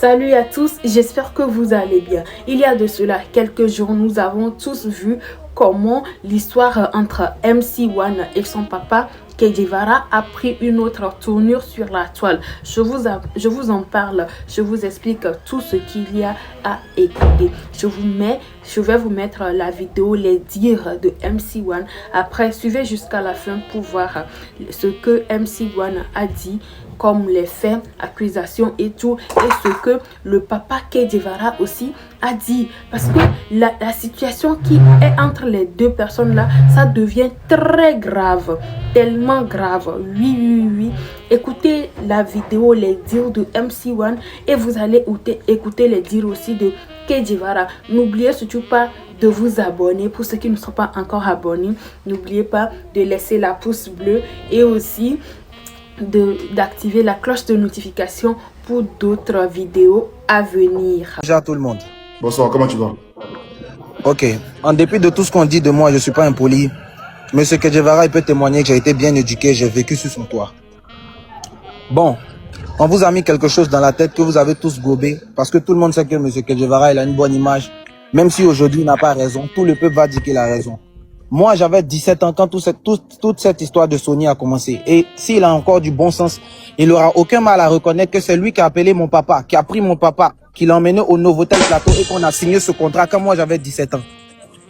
Salut à tous, j'espère que vous allez bien. Il y a de cela quelques jours, nous avons tous vu comment l'histoire entre MC1 et son papa Kedivara a pris une autre tournure sur la toile. Je vous en parle, je vous explique tout ce qu'il y a à écouter. Je vais vous mettre la vidéo, les dires de MC1. Après, suivez jusqu'à la fin pour voir ce que MC1 a dit, comme les faits, accusations et tout, et ce que le papa Kedivara aussi a dit. Parce que la situation qui est entre les deux personnes là, ça devient très grave, tellement grave. Oui. Écoutez la vidéo, les dires de MC1 et vous allez écouter les dires aussi de Kedivara. N'oubliez surtout pas de vous abonner pour ceux qui ne sont pas encore abonnés. N'oubliez pas de laisser la pouce bleue et aussi d'activer la cloche de notification pour d'autres vidéos à venir. Bonjour à tout le monde. Bonsoir, comment tu vas? Ok, en dépit de tout ce qu'on dit de moi, je ne suis pas impoli. Monsieur Kedivara, il peut témoigner que j'ai été bien éduqué, j'ai vécu sur son toit. Bon, on vous a mis quelque chose dans la tête que vous avez tous gobé, parce que tout le monde sait que Monsieur Kedivara, il a une bonne image. Même si aujourd'hui il n'a pas raison, tout le peuple va dire qu'il a raison. Moi, j'avais 17 ans quand toute cette histoire de Sony a commencé. Et s'il a encore du bon sens, il n'aura aucun mal à reconnaître que c'est lui qui a appelé mon papa, qui a pris mon papa, qui l'a emmené au Novotel Plateau et qu'on a signé ce contrat quand moi j'avais 17 ans.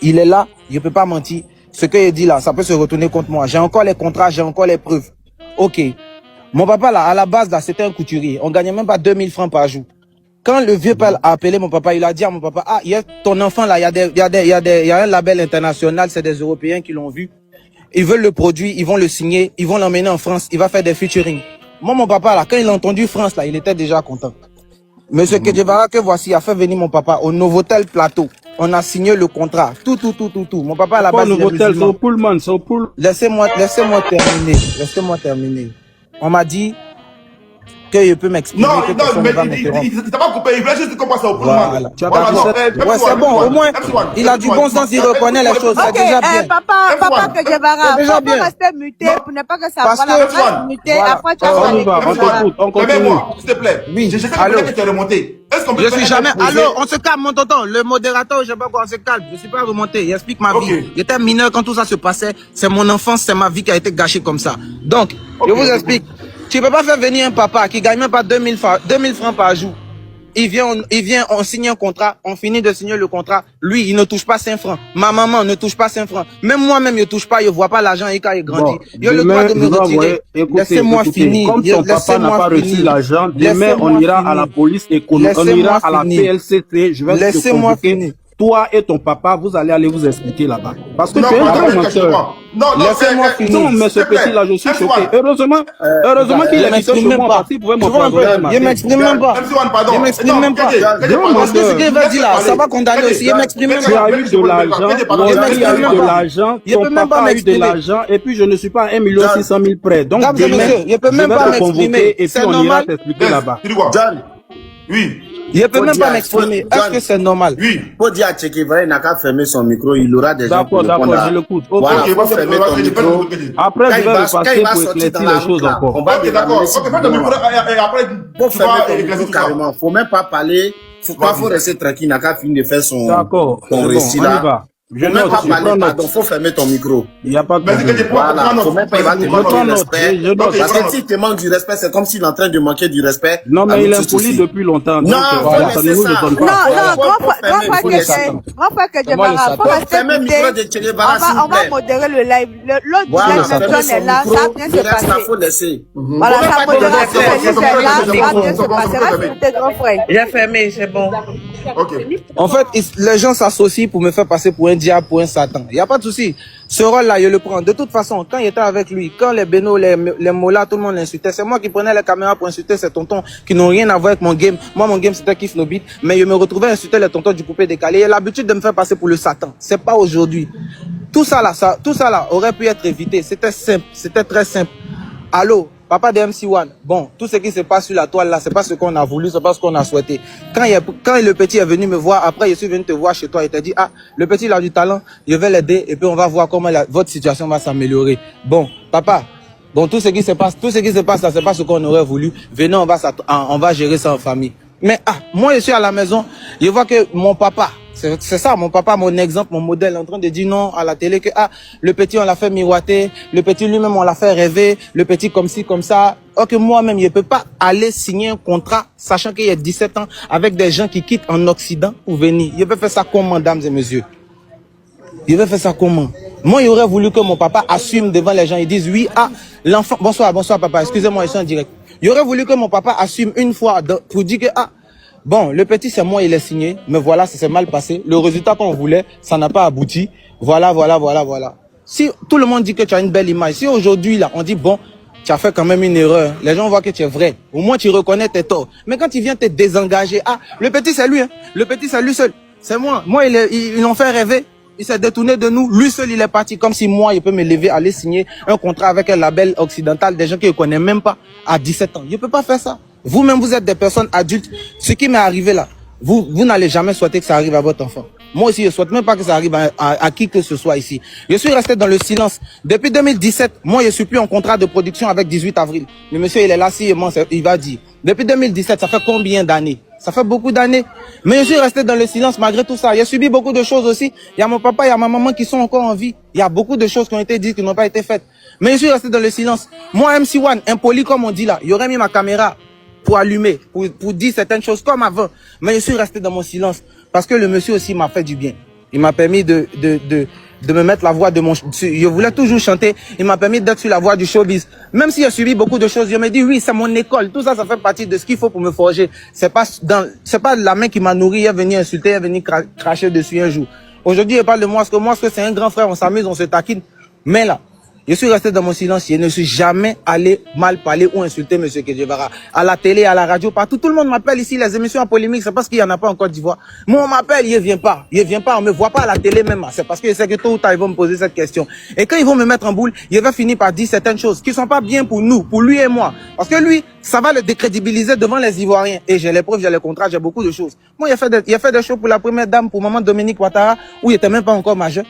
Il est là, je ne peux pas mentir. Ce qu'il dit là, ça peut se retourner contre moi. J'ai encore les contrats, j'ai encore les preuves. Ok. Mon papa là, à la base là, c'était un couturier. On gagnait même pas 2000 francs par jour. Quand le vieux père a appelé mon papa, il a dit à mon papa, ah, il y a ton enfant là, il y a un label international, c'est des Européens qui l'ont vu. Ils veulent le produit, ils vont le signer, ils vont l'emmener en France, il va faire des featuring. Moi, mon papa là, quand il a entendu France là, il était déjà content. Monsieur Kedivara, que voici, a fait venir mon papa au Novotel Plateau. On a signé le contrat, tout. Mon papa à la base, Novotel, c'est au Pullman, c'est au Pull. Laissez-moi terminer. On m'a dit que je peux m'exprimer. Non, mais il t'a pas coupé, il voulait juste comprendre ça au Pullman. Voilà. Tu as pas dit ça. Ouais, c'est bon, au moins, il a du bon sens, il reconnaît les choses, c'est déjà bien. Papa Kedivara, c'est déjà faut bien. rester muté pour ne pas que ça Parce voilà, que- reste muté, voilà. après tu as On parlé. y va, on continue. Moi, s'il te plaît. Oui, Je sais allô. que tu es remonté. Est-ce qu'on peut Je faire suis un jamais. exposé? Allô, on se calme, mon tonton. Le modérateur, je sais pas quoi, on se calme. Je suis pas remonté. Il explique ma vie. Ok. J'étais mineur quand tout ça se passait. C'est mon enfance, c'est ma vie qui a été gâchée comme ça. Donc, je Ok. vous explique. Tu peux pas faire venir un papa qui gagne même pas 2000 francs par jour. Il vient, on signe un contrat, on finit de signer le contrat. Lui, il ne touche pas 5 francs. Ma maman ne touche pas 5 francs. Même moi-même, je touche pas, je vois pas l'argent et quand il grandit. Il a le droit de me retirer. Laissez-moi finir. Comme ton papa n'a pas reçu l'argent, demain on ira à la police économique, on ira à la PLCT, je vais te Laissez-moi convoquer. finir. Toi et ton papa, vous allez aller vous expliquer là-bas. Parce que Non, tu es un pardon, grand je menteur. comprends. Non, Laissez-moi finir. Non, mais ce S'il te plaît. petit-là, je suis MC1. choqué. Heureusement qu'il est m'exprime chez même moi pas. parce qu'il pouvait Tu vois un peu, m'empoisonner. il m'exprime même pas. MC1, pardon. Il m'exprime Non, même pas. Kédé, Parce que ce qu'il va dire là, ça va condamner aussi. Il m'exprime même Tu pas. as eu de l'argent, Rosalie a eu de l'argent, Il ton peut même pas papa a eu de m'exprimer. l'argent, et puis je ne suis pas à 1 600 000 près. Donc Mesdames et demain, messieurs, il peut je même vais pas te m'exprimer. convoquer et puis C'est on ira normal. t'expliquer là-bas. Tu dis quoi? John, Oui. Il peut même dire- pas m'exprimer. John. Est-ce que c'est normal? Oui. faut dire à Kedivara, il n'a qu'à fermer son micro, il aura des gens pour D'accord, répondre. je l'écoute. Ok. Voilà, Ok, faut fermer ton micro. Après, Quand je il vais va- repasser quand il va pour sortir éclaircir dans la les route, choses là, encore. on va Ok, dévaluer d'accord. ce Ok, fais ton mouvement, micro là. et après, Faut tu fermer vas ton éclaircir micro tout ça. carrément. Faut même pas parler. Faut Vas-y. rester tranquille, il n'a qu'à finir de faire son D'accord, c'est bon, récit on y là. va. Je Faut même note, pas je parler, prends pardon, note. faut fermer ton micro. Il n'y a pas de Vas-y, problème. Kédé, Voilà, prends faut même pas, il va te prends manquer de note, respect. je note. Parce Ok, que si tu manques du respect, c'est comme s'il est en train de manquer du respect. Non, mais à il nous est tous impoli aussi. depuis longtemps. Non, Donc, faut voilà, ça ne laisser nous ça. étonne Non, pas. non, Faut grand fermer le frère Kedivara, faut Faut rester fermer le muté. micro de Kedivara, s'il On vous va plaît. modérer le live. L'autre Voilà, deuxième fermez personne son est là, micro, ça va bien le se reste, là, passer. faut laisser. Voilà, Faut même sa pas modération, dire elle est là, ça va bien se passer. Reste muté, grand frère. J'ai fermé, c'est bon. Ok. En fait, les gens s'associent pour me faire passer pour un diable, pour un Satan. Il n'y a pas de souci. Ce rôle-là, je le prends. De toute façon, quand il était avec lui, quand les bénos, les molas, tout le monde l'insultait, c'est moi qui prenais les caméras pour insulter ces tontons qui n'ont rien à voir avec mon game. Moi, mon game, c'était Kiff No Beat, mais je me retrouvais à insulter les tontons du coupé décalé. Il a l'habitude de me faire passer pour le Satan. C'est pas aujourd'hui. Tout ça là aurait pu être évité. C'était simple. C'était très simple. Allô? Papa de MC1, bon, tout ce qui se passe sur la toile là, c'est pas ce qu'on a voulu, c'est pas ce qu'on a souhaité. Quand le petit est venu me voir, après je suis venu te voir chez toi, il t'a dit, ah, le petit il a du talent, je vais l'aider et puis on va voir comment votre situation va s'améliorer. Bon, papa, bon, tout ce qui se passe là, c'est pas ce qu'on aurait voulu. Venez, on va gérer ça en famille. Mais moi je suis à la maison, je vois que mon papa, c'est ça, mon papa, mon exemple, mon modèle, en train de dire non à la télé que le petit on l'a fait miroiter, le petit lui-même on l'a fait rêver, le petit comme ci, comme ça. Ok, moi-même, je peux pas aller signer un contrat, sachant qu'il y a 17 ans, avec des gens qui quittent en Occident pour venir. Je peux faire ça comment, mesdames et messieurs? Je vais faire ça comment? Moi, j'aurais voulu que mon papa assume devant les gens. Ils disent oui, l'enfant, bonsoir papa, excusez-moi, je suis en direct. J'aurais voulu que mon papa assume une fois pour dire que bon, le petit c'est moi, il est signé, mais voilà, ça s'est mal passé. Le résultat qu'on voulait, ça n'a pas abouti. Voilà. Si tout le monde dit que tu as une belle image, si aujourd'hui là, on dit bon, tu as fait quand même une erreur, les gens voient que tu es vrai. Au moins tu reconnais tes torts. Mais quand il vient te désengager, le petit c'est lui, hein. Le petit c'est lui seul. C'est moi. Moi, ils l'ont fait rêver. Il s'est détourné de nous. Lui seul, il est parti. Comme si moi, il peut me lever, aller signer un contrat avec un label occidental, des gens qui ne connaissent même pas à 17 ans. Je ne peux pas faire ça. Vous-même, vous êtes des personnes adultes. Ce qui m'est arrivé là, vous n'allez jamais souhaiter que ça arrive à votre enfant. Moi aussi, je ne souhaite même pas que ça arrive à qui que ce soit ici. Je suis resté dans le silence. Depuis 2017, moi, je ne suis plus en contrat de production avec 18 avril. Le monsieur, il est là, il va dire. Depuis 2017, ça fait combien d'années? Ça fait beaucoup d'années. Mais je suis resté dans le silence malgré tout ça. J'ai subi beaucoup de choses aussi. Il y a mon papa, il y a ma maman qui sont encore en vie. Il y a beaucoup de choses qui ont été dites qui n'ont pas été faites. Mais je suis resté dans le silence. Moi, MC1, impoli comme on dit là, il aurait mis ma caméra pour allumer, pour dire certaines choses comme avant. Mais je suis resté dans mon silence. Parce que le monsieur aussi m'a fait du bien. Il m'a permis de me mettre la voix de mon... Je voulais toujours chanter. Il m'a permis d'être sur la voie du showbiz. Même si j'ai subi beaucoup de choses, je me dis oui, c'est mon école. Tout ça, ça fait partie de ce qu'il faut pour me forger. C'est pas la main qui m'a nourri, elle est venue insulter, elle est venue cracher dessus un jour. Aujourd'hui, je parle de moi, parce que c'est un grand frère, on s'amuse, on se taquine. Mais là, je suis resté dans mon silence. Je ne suis jamais allé mal parler ou insulter M. Que Guevara. À la télé, à la radio, partout. Tout le monde m'appelle ici. Les émissions en polémique, c'est parce qu'il n'y en a pas en Côte d'Ivoire. Moi, on m'appelle, il ne vient pas. Il ne vient pas, on ne me voit pas à la télé même. C'est parce que je sais que tôt ou tard, ils vont me poser cette question. Et quand ils vont me mettre en boule, il va finir par dire certaines choses qui ne sont pas bien pour nous, pour lui et moi. Parce que lui, ça va le décrédibiliser devant les Ivoiriens. Et j'ai les preuves, j'ai les contrats, j'ai beaucoup de choses. Moi, il a fait des choses pour la première dame, pour maman Dominique Ouattara, où il n'était même pas encore majeur.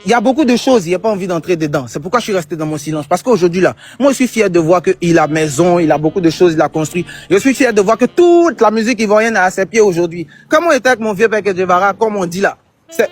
Il y a beaucoup de choses, il n'y a pas envie d'entrer dedans. C'est pourquoi je suis resté dans mon silence. Parce qu'aujourd'hui là, moi je suis fier de voir qu'il a maison, il a beaucoup de choses, il a construit. Je suis fier de voir que toute la musique ivoirienne est à ses pieds aujourd'hui. Comme on était avec mon vieux père Guevara, comme on dit là,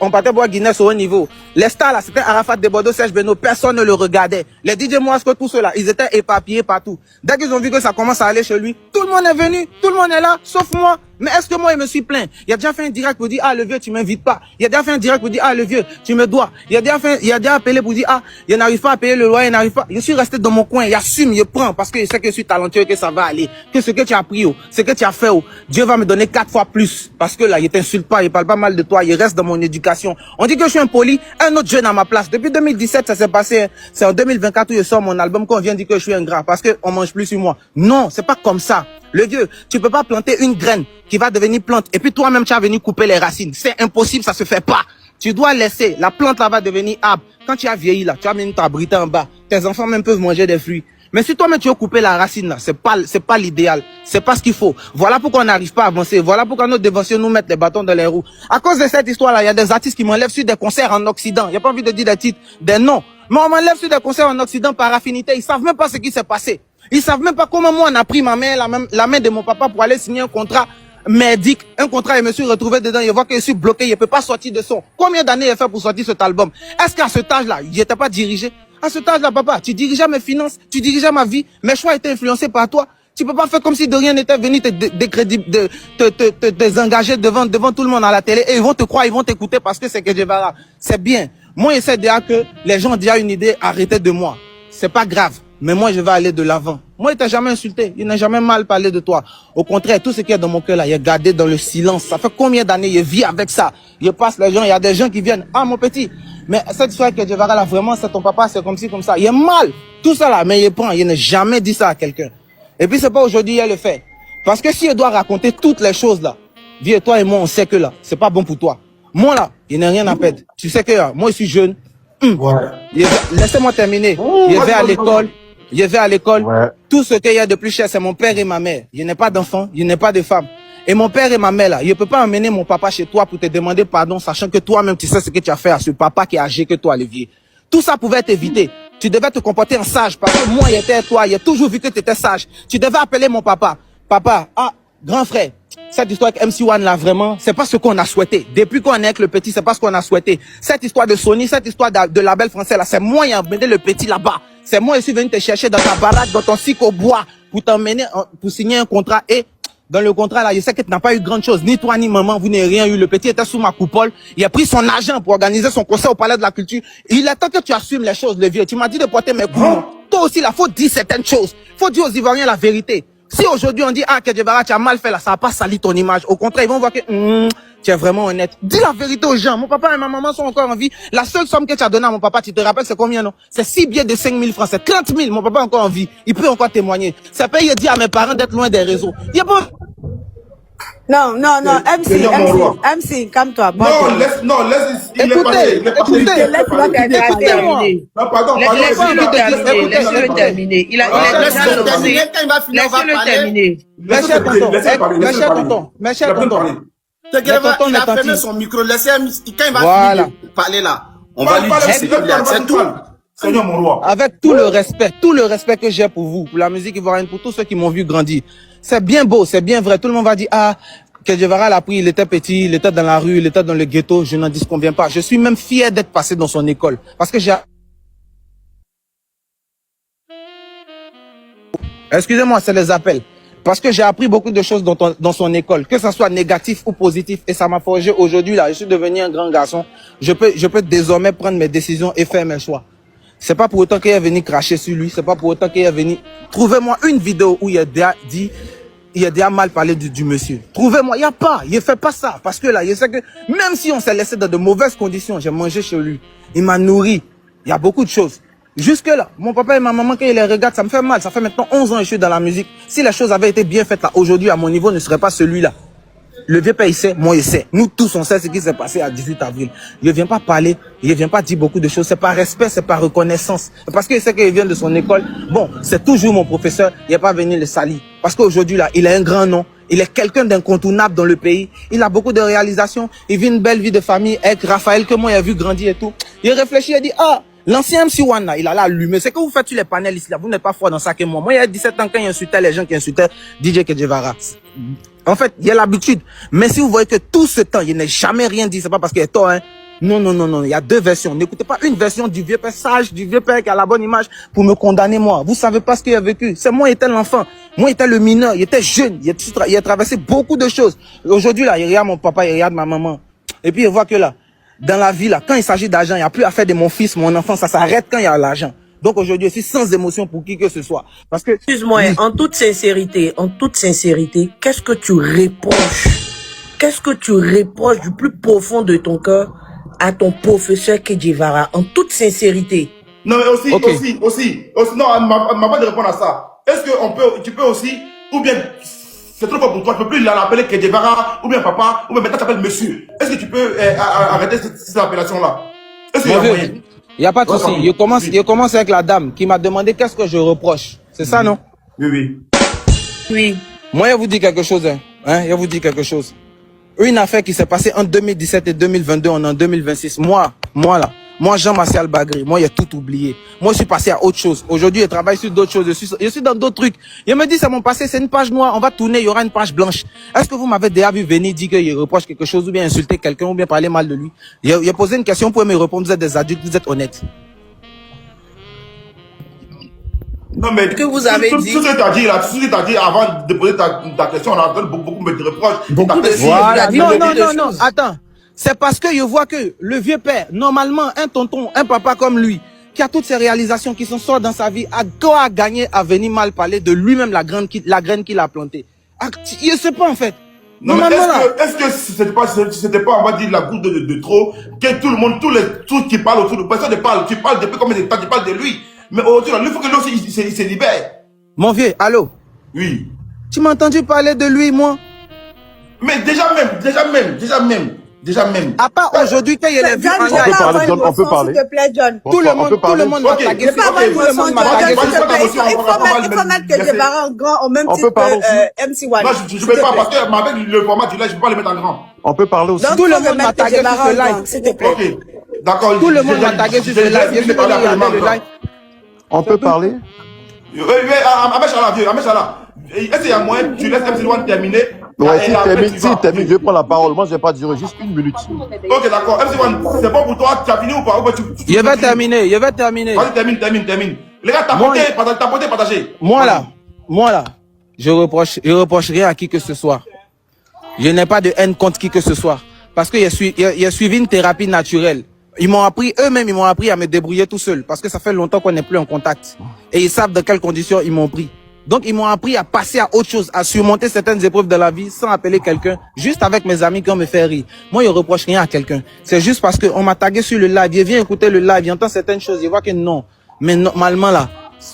on partait boire Guinness au haut niveau. Les stars là, c'était Arafat de Bordeaux, Serge Beno, personne ne le regardait. Les DJ Moasco, tout cela, ils étaient éparpillés partout. Dès qu'ils ont vu que ça commence à aller chez lui, tout le monde est venu, tout le monde est là, sauf moi. Mais est-ce que moi, je me suis plaint? Il a déjà fait un direct pour dire, le vieux, tu m'invites pas. Il a déjà fait un direct pour dire, le vieux, tu me dois. Il a déjà appelé pour dire, il n'arrive pas à payer le loyer, il n'arrive pas. Je suis resté dans mon coin, j'assume, je prends, parce que je sais que je suis talentueux, que ça va aller. Que ce que tu as pris, ce que tu as fait, Dieu va me donner 4 fois plus. Parce que là, il t'insulte pas, il parle pas mal de toi, il reste dans mon éducation. On dit que je suis impoli, un autre jeune à ma place. Depuis 2017, ça s'est passé, c'est en 2024 où je sors mon album qu'on vient dire que je suis ingrat, parce qu'on mange plus sur moi. Non, c'est pas comme ça. Le vieux, tu peux pas planter une graine qui va devenir plante et puis toi-même tu vas venir couper les racines. C'est impossible, ça se fait pas. Tu dois laisser, la plante là va devenir arbre. Quand tu as vieilli là, tu vas venir t'abriter en bas. Tes enfants même peuvent manger des fruits. Mais si toi-même tu veux couper la racine là, c'est pas l'idéal. C'est pas ce qu'il faut. Voilà pourquoi on n'arrive pas à avancer. Voilà pourquoi nos dévanciers nous mettent les bâtons dans les roues. À cause de cette histoire là, il y a des artistes qui m'enlèvent sur des concerts en Occident. Il n'y a pas envie de dire des titres, des noms. Mais on m'enlève sur des concerts en Occident par affinité. Ils savent même pas ce qui s'est passé. Ils savent même pas comment moi on a pris ma main, la main de mon papa pour aller signer un contrat merdique. Un contrat, je me suis retrouvé dedans, je vois que je suis bloqué, je peux pas sortir de son. Combien d'années j'ai fait pour sortir cet album? Est-ce qu'à cet âge-là, j'étais pas dirigé? À cet âge-là, papa, tu dirigeais mes finances, tu dirigeais ma vie, mes choix étaient influencés par toi. Tu peux pas faire comme si de rien n'était venu te désengager devant tout le monde à la télé et ils vont te croire, ils vont t'écouter parce que c'est que Guevara. C'est bien. Moi, j'essaie déjà que les gens ont déjà une idée, arrêtez de moi. C'est pas grave. Mais moi, je vais aller de l'avant. Moi, il t'a jamais insulté. Il n'a jamais mal parlé de toi. Au contraire, tout ce qu'il y a dans mon cœur là, il est gardé dans le silence. Ça fait combien d'années je vis avec ça? Je passe les gens, il y a des gens qui viennent. Mon petit. Mais cette histoire que Guevara là, vraiment, c'est ton papa, c'est comme ci, comme ça. Il est mal. Tout ça là, mais il prend. Il n'a jamais dit ça à quelqu'un. Et puis, c'est pas aujourd'hui, il le fait. Parce que si il doit raconter toutes les choses là, vieux, toi et moi, on sait que là, c'est pas bon pour toi. Moi là, il n'a rien à perdre. Tu sais que là, moi, je suis jeune. Ouais. Laissez-moi terminer. Je vais à l'école. Je vais à l'école. Ouais. Tout ce qu'il y a de plus cher, c'est mon père et ma mère. Je n'ai pas d'enfant, je n'ai pas de femme. Et mon père et ma mère, là, je ne peux pas emmener mon papa chez toi pour te demander pardon, sachant que toi-même, tu sais ce que tu as fait à ce papa qui est âgé que toi, Olivier. Tout ça pouvait être évité. Tu devais te comporter en sage, parce que moi, j'étais toi, j'ai toujours vu que tu étais sage. Tu devais appeler mon papa. Papa, grand frère, Cette histoire avec MC1 là, vraiment, c'est pas ce qu'on a souhaité. Depuis qu'on est avec le petit, c'est pas ce qu'on a souhaité. Cette histoire de Sony, cette histoire de label français là, c'est moi qui ai emmené le petit là-bas. C'est moi qui suis venu te chercher dans ta baraque, dans ton cycle au bois, pour t'emmener, pour signer un contrat. Et dans le contrat là, je sais que tu n'as pas eu grande chose. Ni toi, ni maman, vous n'avez rien eu. Le petit était sous ma coupole. Il a pris son argent pour organiser son concert au Palais de la Culture. Il est temps que tu assumes les choses, le vieux. Tu m'as dit de porter mes coups. Toi aussi, là, faut dire certaines choses. Faut dire aux Ivoiriens la vérité. Si aujourd'hui on dit, ah, que Djevara, tu as mal fait là, ça va pas sali ton image. Au contraire, ils vont voir que, tu es vraiment honnête. Dis la vérité aux gens. Mon papa et ma maman sont encore en vie. La seule somme que tu as donnée à mon papa, tu te rappelles, c'est combien, non? C'est 6 billets de 5 000 francs. C'est 30 000. Mon papa est encore en vie. Il peut encore témoigner. C'est pas, il a dit à mes parents d'être loin des réseaux. Il y a pas... Non, MC, calme-toi. Non, laisse, il est passé. Écoutez-moi. Laissez-le terminer. Il a déjà lancé. Laissez-le terminer. Mes chers tontons. Il a fermé son micro. Laissez quand il va finir de parler là, on va lui dire c'est tout. Seigneur mon roi. Avec tout le respect que j'ai pour vous, pour la musique ivoirienne, pour tous ceux qui m'ont vu grandir. C'est bien beau, c'est bien vrai. Tout le monde va dire, ah, que Djevara l'a pris, il était petit, il était dans la rue, il était dans le ghetto. Je n'en disconviens pas. Je suis même fier d'être passé dans son école. Parce que j'ai... Excusez-moi, c'est les appels. Parce que j'ai appris beaucoup de choses dans son école, que ça soit négatif ou positif, et ça m'a forgé aujourd'hui là. Je suis devenu un grand garçon. Je peux désormais prendre mes décisions et faire mes choix. C'est pas pour autant qu'il est venu cracher sur lui. C'est pas pour autant qu'il est venu. Trouvez-moi une vidéo où il a dit, il a déjà mal parlé du monsieur. Trouvez-moi, il y a pas. Il fait pas ça parce que là, je sais que même si on s'est laissé dans de mauvaises conditions, j'ai mangé chez lui. Il m'a nourri. Il y a beaucoup de choses. Jusque là, mon papa et ma maman, quand ils les regardent, ça me fait mal. Ça fait maintenant 11 ans que je suis dans la musique. Si les choses avaient été bien faites là, aujourd'hui, à mon niveau, ne serait pas celui-là. Le vieux père, il sait, moi, il sait. Nous tous, on sait ce qui s'est passé à 18 avril. Il ne vient pas parler, il ne vient pas dire beaucoup de choses. C'est par respect, c'est par reconnaissance. Parce qu'il sait qu'il vient de son école. Bon, c'est toujours mon professeur, il n'est pas venu le salir. Parce qu'aujourd'hui, là, il a un grand nom. Il est quelqu'un d'incontournable dans le pays. Il a beaucoup de réalisations. Il vit une belle vie de famille avec Raphaël, que moi, j'ai vu grandir et tout. Il réfléchit, il dit, ah, l'ancien MC1 là, il a allumé. C'est que vous faites sur les panels ici là, vous n'êtes pas froid dans ça que moi. Moi, il y a 17 ans quand il insultait les gens qui insultaient DJ Djevara. En fait, il y a l'habitude. Mais si vous voyez que tout ce temps, il n'a jamais rien dit, c'est pas parce qu'il est tort, hein. Non. Il y a deux versions. N'écoutez pas une version du vieux père sage, du vieux père qui a la bonne image pour me condamner moi. Vous savez pas ce qu'il a vécu. C'est moi, il était l'enfant. Moi, il était le mineur. Il était jeune. Il a traversé beaucoup de choses. Aujourd'hui, là, il regarde mon papa, il regarde ma maman. Et puis, il voit que là, dans la vie, là, quand il s'agit d'argent, il n'y a plus à faire de mon fils, mon enfant. Ça s'arrête quand il y a l'argent. Donc aujourd'hui, je suis sans émotion pour qui que ce soit. Parce que... Excuse-moi, en toute sincérité, qu'est-ce que tu reproches? Qu'est-ce que tu reproches du plus profond de ton cœur à ton professeur Djevara? En toute sincérité. Non, mais aussi, non, elle m'a pas de répondre à ça. Est-ce que tu peux aussi, ou bien, c'est trop fort pour toi, tu peux plus l'appeler Djevara, ou bien papa, ou bien maintenant tu t'appelles monsieur. Est-ce que tu peux arrêter cette appellation-là? Est-ce qu'il y a moyen? Il n'y a pas de souci. Je commence avec la dame qui m'a demandé qu'est-ce que je reproche. C'est ça, non? Oui. Moi, je vous dis quelque chose. Je vous dis quelque chose. Une affaire qui s'est passée en 2017 et 2022, on est en 2026. Moi, Jean-Martial Bagri, moi, j'ai tout oublié. Moi, je suis passé à autre chose. Aujourd'hui, je travaille sur d'autres choses. Je suis dans d'autres trucs. Il me dit, c'est mon passé, c'est une page noire. On va tourner, il y aura une page blanche. Est-ce que vous m'avez déjà vu venir dire qu'il reproche quelque chose, ou bien insulter quelqu'un, ou bien parler mal de lui? Il a posé une question, vous pouvez me répondre, vous êtes des adultes, vous êtes honnêtes. Non, mais que vous avez dit. Tout ce que tu as dit là, tout ce que tu as dit avant de poser ta question, on a entendu beaucoup de reproches. Voilà. Non, attends. C'est parce que je vois que le vieux père, normalement, un tonton, un papa comme lui, qui a toutes ces réalisations qui sont sorties dans sa vie, a quoi à gagner à venir mal parler de lui-même, la graine qu'il a plantée. Il ne sait pas, en fait. Non, mais est-ce que c'était pas, on va dire, la goutte de trop, que tout le monde, tous les trucs qui parlent autour de personne ne parle, tu parles depuis combien de temps, tu parles de lui. Mais aujourd'hui, il faut que lui aussi, il se libère. Mon vieux, allô? Oui. Tu m'as entendu parler de lui, moi? Mais déjà même. À part aujourd'hui, quand il est vu en live. On peut parler. S'il te plaît, John. Tout le monde m'a tagué. Il faut mettre que Djevara en grand au même titre que MC1. Non, je ne peux pas, parce que avec le format du live, je ne peux pas le mettre en grand. On peut parler aussi. Tout le monde m'a tagué sur ce live, s'il te plaît. Ok, d'accord. Tout le monde m'a tagué sur ce live. On peut parler? Amèche là, vieux, Amèche là. Est-ce qu'il y a moyen, tu laisses MC1 terminer Ouais, si termine, je prends la parole. Moi, je vais pas dire juste 1 minute. Ok, d'accord. MC1, c'est bon pour toi, tu as fini ou pas? Je vais terminer. Vas-y, termine. Les gars, t'as partagé. Moi là, je reproche rien à qui que ce soit. Je n'ai pas de haine contre qui que ce soit. Parce que j'ai suivi une thérapie naturelle. Eux-mêmes, ils m'ont appris à me débrouiller tout seul. Parce que ça fait longtemps qu'on n'est plus en contact. Et ils savent dans quelles conditions ils m'ont pris. Donc, ils m'ont appris à passer à autre chose, à surmonter certaines épreuves de la vie sans appeler quelqu'un, juste avec mes amis qui ont me fait rire. Moi, je reproche rien à quelqu'un. C'est juste parce qu'on m'a tagué sur le live. Il vient écouter le live, il entend certaines choses, il voit que non. Mais normalement là,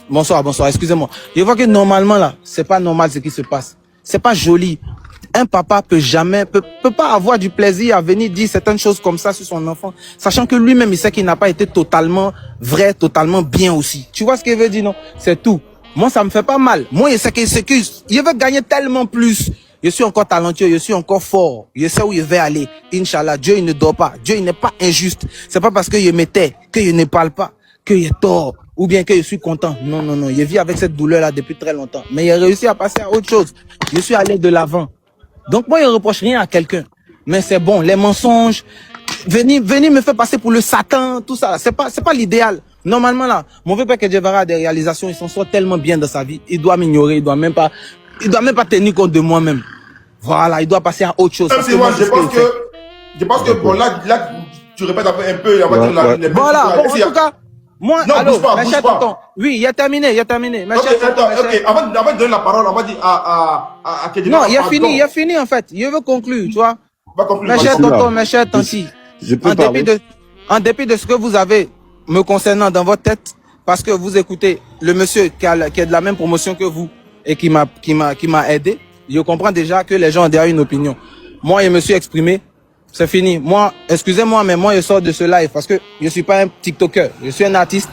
bonsoir, excusez-moi. Je vois que normalement là, c'est pas normal ce qui se passe. C'est pas joli. Un papa peut pas avoir du plaisir à venir dire certaines choses comme ça sur son enfant, sachant que lui-même il sait qu'il n'a pas été totalement vrai, totalement bien aussi. Tu vois ce qu'il veut dire, non? C'est tout. Moi, ça me fait pas mal. Moi, je sais qu'il veut gagner tellement plus. Je suis encore talentueux, je suis encore fort. Je sais où il va aller. Inch'Allah, Dieu, il ne dort pas. Dieu, il n'est pas injuste. C'est pas parce que je m'étais, que je ne parle pas, que je tort, ou bien que je suis content. Non. Je vis avec cette douleur-là depuis très longtemps. Mais j'ai réussi à passer à autre chose. Je suis allé de l'avant. Donc, moi, je ne reproche rien à quelqu'un. Mais c'est bon, les mensonges, venir me faire passer pour le Satan, tout ça, c'est pas l'idéal. Normalement, là, mon vieux père que Dieu a des réalisations, il s'en sort tellement bien dans sa vie. Il doit m'ignorer, il doit même pas tenir compte de moi-même. Voilà, il doit passer à autre chose. Je pense que bon, là, tu répètes un peu, on va dire les voilà, bon, en tout cas, moi, non, allô, bouge pas. Oui, il a terminé. Ok, avant de donner la parole, on va dire à Kedji. Non, il a fini en fait. Il veut conclure, tu vois. Mes chers tontons, mes chers tantis, en dépit de ce que vous avez me concernant dans votre tête, parce que vous écoutez le monsieur qui est de la même promotion que vous et qui m'a aidé, je comprends déjà que les gens ont déjà une opinion. Moi, je me suis exprimé, c'est fini. Moi, excusez-moi, mais moi, je sors de ce live parce que je suis pas un TikToker, je suis un artiste.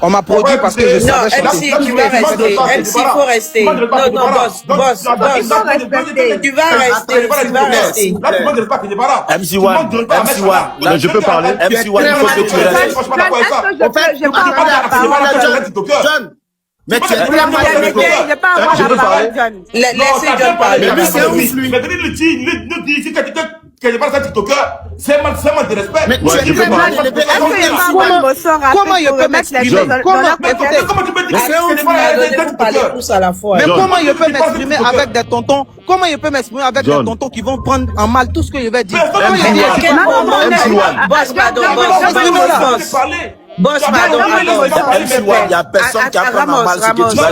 On m'a produit parce que je savais chanter. MC, tu vas rester. MC, il faut rester. Non, boss. Tu vas rester. MC1, je peux parler. MC1, il faut que tu restes. John, mais tu Je pas avoir la parole, John. Laissez John parler. Mais c'est ouf, lui. Mais venez le dire, si quelqu'un que je parle à TikToker, c'est mal de respect. Mais tu peux parler. Comment il peut m'exprimer? Comment tu peux dire mais comment il peut m'exprimer avec des tontons? Comment il peut m'exprimer avec des tontons qui vont prendre en mal tout ce que je vais dire? Boss, pardon. MC1, il n'y a personne qui a pris mal ce que tu vas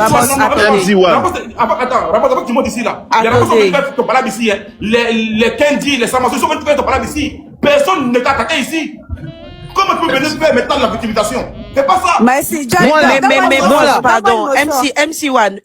dire. Attends, tu montes ici là. Il y a personne qui fait ton palabre ici. Les Kendi, les Samassou, ils sont venus faire ton palabre ici. Personne ne t'a attaqué ici. Comment tu peux venir faire maintenant la victimisation? Fais pas ça. Mais c'est John. Mais pardon. MC1,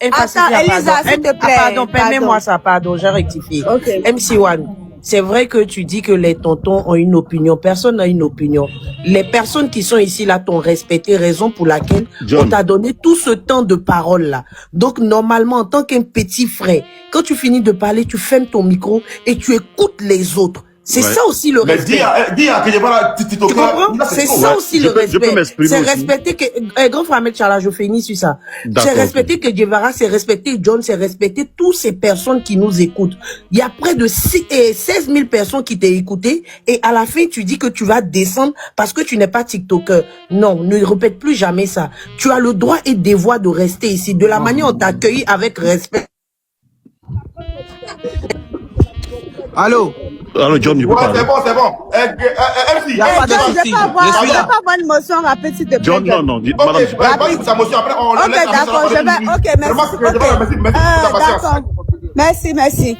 pardon, permets-moi ça, pardon, j'ai rectifié. MC1. C'est vrai que tu dis que les tontons ont une opinion. Personne n'a une opinion. Les personnes qui sont ici là t'ont respecté, raison pour laquelle on t'a donné tout ce temps de parole là. Donc normalement, en tant qu'un petit frère, quand tu finis de parler, tu fermes ton micro et tu écoutes les autres. C'est ça aussi le respect. Dis à Kedjevara, tu comprends? C'est ça aussi le respect. C'est respecter que, grand frère Ahmed Chala, je finis sur ça. C'est respecter que Kedjevara, c'est respecter John, c'est respecter toutes ces personnes qui nous écoutent. Il y a près de 16 000 personnes qui t'ont écouté et à la fin, tu dis que tu vas descendre parce que tu n'es pas TikToker. Non, ne répète plus jamais ça. Tu as le droit et devoir de rester ici. De la manière dont on t'a accueilli avec respect. Allô, John, tu peux parler. C'est bon. MC, Je vais pas avoir une motion rapide, s'il te plaît. John, non, madame. Ok, sa motion, après on Ok, d'accord, je vais. Ok, merci. Merci.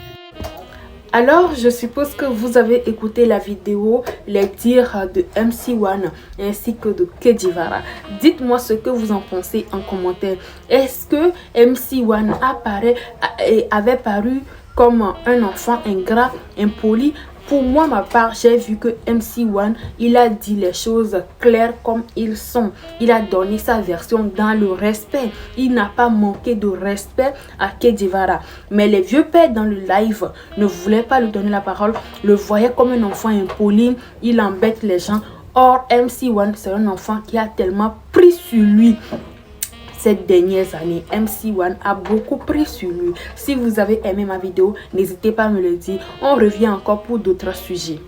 Alors, je suppose que vous avez écouté la vidéo, les dires de MC1 ainsi que de Kedjevara. Dites-moi ce que vous en pensez en commentaire. Est-ce que MC1 avait paru comme un enfant ingrat, impoli? Pour moi, ma part, j'ai vu que MC1, il a dit les choses claires comme ils sont. Il a donné sa version dans le respect. Il n'a pas manqué de respect à Kedjevara. Mais les vieux pères dans le live ne voulaient pas lui donner la parole, le voyaient comme un enfant impoli. Il embête les gens. Or, MC1, c'est un enfant qui a tellement pris sur lui. ces dernières années. MC1 a beaucoup pris sur lui. Si vous avez aimé ma vidéo, n'hésitez pas à me le dire. On revient encore pour d'autres sujets.